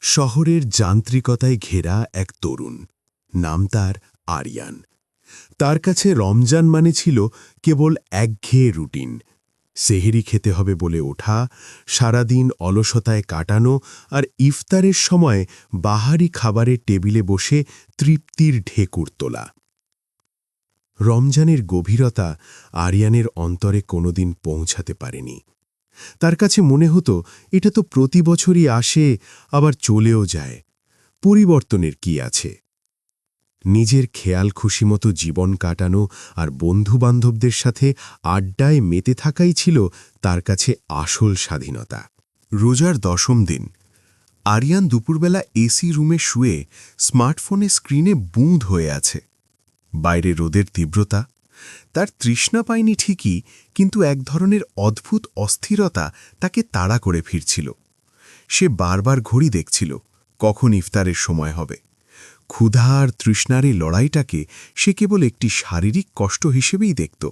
শহরের যান্ত্রিকতায় ঘেরা এক তরুণ, নাম তার আরিয়ান। তার কাছে রমজান মানে ছিল কেবল একঘেয়ে রুটিন। সেহরি খেতে হবে বলে ওঠা, সারাদিন অলসতায় কাটানো আর ইফতারের সময় বাহারি খাবারের টেবিলে বসে তৃপ্তির ঢেকুর তোলা। রমজানের গভীরতা আরিয়ানের অন্তরে কোনোদিন পৌঁছাতে পারেনি। তার কাছে মনে হতো এটা তো প্রতি বছরই আসে, আবার চলেও যায়, পরিবর্তনের কি আছে। নিজের খেয়াল খুশিমতো জীবন কাটানো আর বন্ধুবান্ধবদের সাথে আড্ডায় মেতে থাকাই ছিল তার কাছে আসল স্বাধীনতা। রোজার 10ম দিন আরিয়ান দুপুরবেলা এসি রুমে শুয়ে স্মার্টফোনে স্ক্রিনে বুঁদ হয়ে আছে। বাইরে রোদের তীব্রতা, তার তৃষ্ণা পায়নি ঠিকই, কিন্তু এক ধরনের অদ্ভুত অস্থিরতা তাকে তাড়া করে ফিরছিল। সে বারবার ঘড়ি দেখছিল, কখন ইফতারের সময় হবে। ক্ষুধা আর তৃষ্ণার এই লড়াইটাকে সে কেবল একটি শারীরিক কষ্ট হিসেবেই দেখত।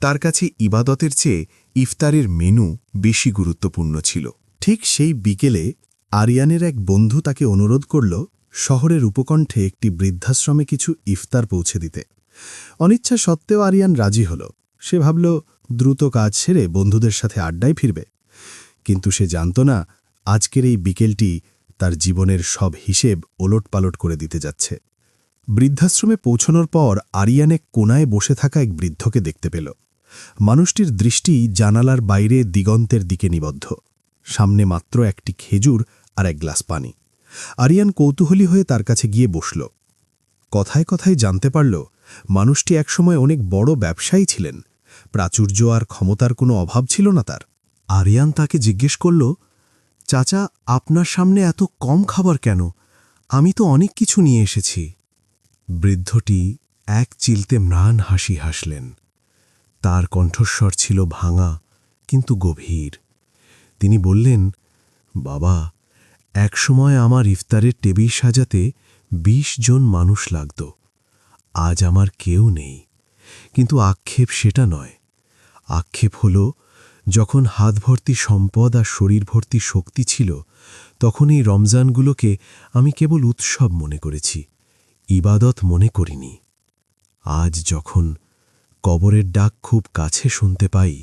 তার কাছে ইবাদতের চেয়ে ইফতারের মেনু বেশি গুরুত্বপূর্ণ ছিল। ঠিক সেই বিকেলে আরিয়ানের এক বন্ধু তাকে অনুরোধ করল শহরের উপকণ্ঠে একটি বৃদ্ধাশ্রমে কিছু ইফতার পৌঁছে দিতে। অনিচ্ছা সত্ত্বেও আরিয়ান রাজি হল। সে ভাবল দ্রুত কাজ সেরে বন্ধুদের সাথে আড্ডায় ফিরবে। কিন্তু সে জানত না আজকের এই বিকেলটি তার জীবনের সব হিসেব ওলটপালট করে দিতে যাচ্ছে। বৃদ্ধাশ্রমে পৌঁছানোর পর আরিয়ান এক কোনায় বসে থাকা এক বৃদ্ধকে দেখতে পেল। মানুষটির দৃষ্টি জানালার বাইরে দিগন্তের দিকে নিবদ্ধ। সামনে মাত্র একটি খেজুর আর এক গ্লাস পানি। আরিয়ান কৌতূহলী হয়ে তার কাছে গিয়ে বসল। কথায় কথায় জানতে পারল মানুষটি একসময় অনেক বড় ব্যবসায়ী ছিলেন। প্রাচুর্য আর ক্ষমতার কোনো অভাব ছিল না তার। আরিয়ান তাকে জিজ্ঞেস করল, চাচা, আপনার সামনে এত কম খাবার কেন? আমি তো অনেক কিছু নিয়ে এসেছি। বৃদ্ধটি এক চিলতে ম্লান হাসি হাসলেন। তার কণ্ঠস্বর ছিল ভাঙা কিন্তু গভীর। তিনি বললেন, বাবা, একসময় আমার ইফতারের টেবিল সাজাতে ২০ জন মানুষ লাগত। আজ আমার কেউ নেই। কিন্তু আক্ষেপ সেটা নয়। আক্ষেপ হল, যখন হাত ভর্তি সম্পদ আর শরীর ভর্তি শক্তি ছিল, তখন এই রমজানগুলোকে আমি কেবল উৎসব মনে করেছি, ইবাদত মনে করিনি। আজ যখন কবরের ডাক খুব কাছে শুনতে পাই,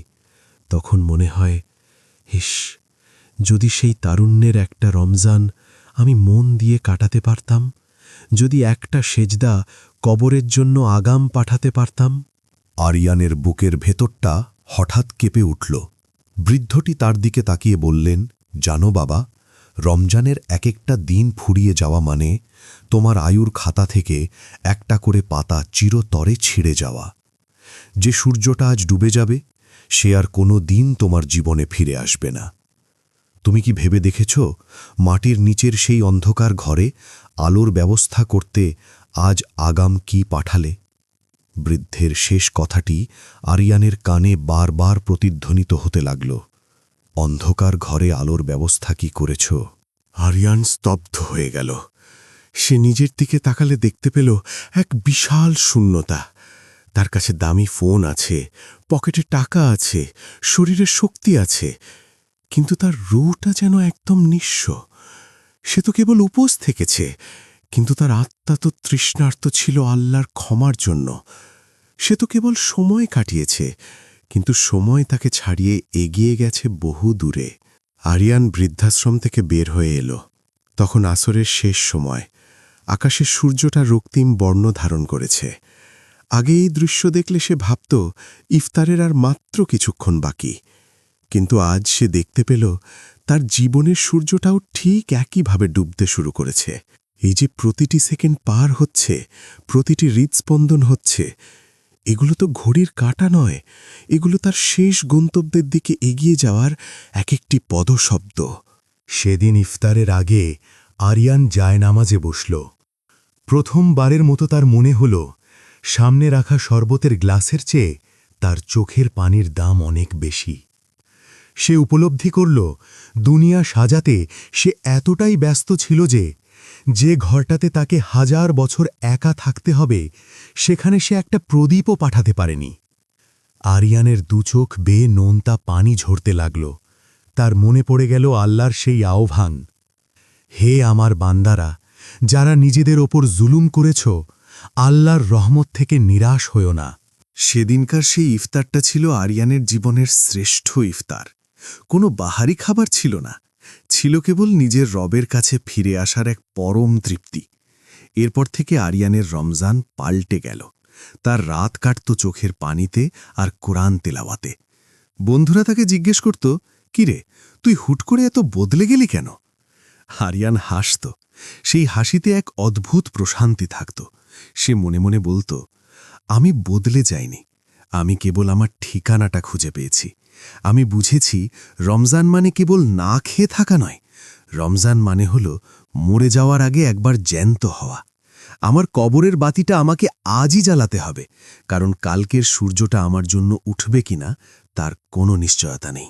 তখন মনে হয়, হিস, যদি সেই তারুণ্যের একটা রমজান আমি মন দিয়ে কাটাতে পারতাম, যদি একটা সেজদা কবরের জন্য আগাম পাঠাতে পারতাম। আরিয়ানের বুকের ভেতরটা হঠাৎ কেঁপে উঠল। বৃদ্ধটি তার দিকে তাকিয়ে বললেন, জানো বাবা, রমজানের এক একটা দিন ফুরিয়ে যাওয়া মানে তোমার আয়ুর খাতা থেকে একটা করে পাতা চিরতরে ছিঁড়ে যাওয়া। যে সূর্যটা আজ ডুবে যাবে, সে আর কোনো দিন তোমার জীবনে ফিরে আসবে না। তুমি কি ভেবে দেখেছ, মাটির নিচের সেই অন্ধকার ঘরে আলোর ব্যবস্থা করতে আজ আগাম কি পাঠালে? বৃদ্ধের শেষ কথাটি আরিয়ানের কানে বারবার প্রতিধ্বনিত হতে লাগল। অন্ধকার ঘরে আলোর ব্যবস্থা কি করেছ? আরিয়ান স্তব্ধ হয়ে গেল। সে নিজের দিকে তাকালে দেখতে পেল এক বিশাল শূন্যতা। তার কাছে দামি ফোন আছে, পকেটে টাকা আছে, শরীরে শক্তি আছে, কিন্তু তার রুটা যেন একদম নিঃস্ব। সে তো কেবল উপোস থেকেছে, কিন্তু তার আত্মা তো তৃষ্ণার্ত ছিল আল্লাহর ক্ষমার জন্য। সে তো কেবল সময় কাটিয়েছে, কিন্তু সময় তাকে ছাড়িয়ে এগিয়ে গেছে বহু দূরে। আরিয়ান বৃদ্ধাশ্রম থেকে বের হয়ে এলো। তখন আসরের শেষ সময়। আকাশের সূর্যটা রক্তিম বর্ণ ধারণ করেছে। আগে এই দৃশ্য দেখলে সে ভাবত ইফতারের আর মাত্র কিছুক্ষণ বাকি, কিন্তু আজ সে দেখতে পেল তার জীবনের সূর্যটাও ঠিক একইভাবে ডুবতে শুরু করেছে। এই যে প্রতিটি সেকেন্ড পার হচ্ছে, প্রতিটি হৃদস্পন্দন হচ্ছে, এগুলো তো ঘড়ির কাঁটা নয়, এগুলো তার শেষ গন্তব্যের দিকে এগিয়ে যাওয়ার এক একটি পদশব্দ। সেদিন ইফতারের আগে আরিয়ান জায়নামাজে বসল। প্রথমবারের মতো তার মনে হল সামনে রাখা শরবতের গ্লাসের চেয়ে তার চোখের পানির দাম অনেক বেশি। সে উপলব্ধি করল দুনিয়া সাজাতে সে এতটাই ব্যস্ত ছিল যে ঘরটাতে তাকে 1000 বছর একা থাকতে হবে, সেখানে সে একটা প্রদীপও পাঠাতে পারেনি। আরিয়ানের দুচোখ বেয়ে নোনতা পানি ঝরতে লাগল। তার মনে পড়ে গেল আল্লাহর সেই আহ্বান, হে আমার বান্দারা, যারা নিজেদের ওপর জুলুম করেছ, আল্লাহর রহমত থেকে নিরাশ হও না। সেদিনকার সেই ইফতারটা ছিল আরিয়ানের জীবনের শ্রেষ্ঠ ইফতার। কোনো বাহারি খাবার ছিল না, ছিল কেবল নিজের রবের কাছে ফিরে আসার এক পরম তৃপ্তি। এরপর থেকে আরিয়ানের রমজান পাল্টে গেল। তার রাত কাটত চোখের পানিতে আর কোরআন তেলাওয়াতে। বন্ধুরা তাকে জিজ্ঞেস করত, কিরে, তুই হুট করে এত বদলে গেলি কেন? আরিয়ান হাসত। সেই হাসিতে এক অদ্ভুত প্রশান্তি থাকত। সে মনে মনে বলত, আমি বদলে যাইনি, আমি কেবল আমার ঠিকানাটা খুঁজে পেয়েছি। আমি বুঝেছি রমজান মানে কেবল না খেয়ে থাকা নয়, রমজান মানে হল মরে যাওয়ার আগে একবার জ্যান্ত হওয়া। আমার কবরের বাতিটা আমাকে আজই জ্বালাতে হবে, কারণ কালকের সূর্যটা আমার জন্য উঠবে কিনা তার কোনো নিশ্চয়তা নেই।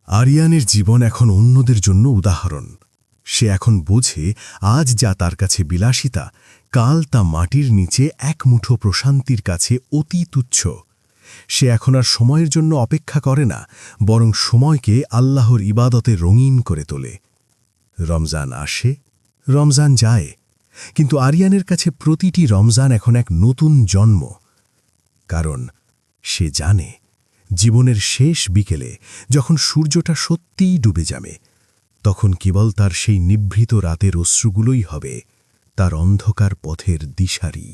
আরিয়ানের জীবন এখন অন্যদের জন্য উদাহরণ। সে এখন বোঝে আজ যা তার কাছে বিলাসিতা, কাল তা মাটির নিচে এক মুঠো প্রশান্তির কাছে অতি তুচ্ছ। সে এখন আর সময়ের জন্য অপেক্ষা করে না, বরং সময়কে আল্লাহর ইবাদতে রঙিন করে তোলে। রমজান আসে, রমজান যায়, কিন্তু আরিয়ানের কাছে প্রতিটি রমজান এখন এক নতুন জন্ম। কারণ সে জানে, জীবনের শেষ বিকেলে যখন সূর্যটা সত্যিই ডুবে যাবে, তখন কেবল তার সেই নিভৃত রাতের অশ্রুগুলোই হবে তার অন্ধকার পথের দিশারি।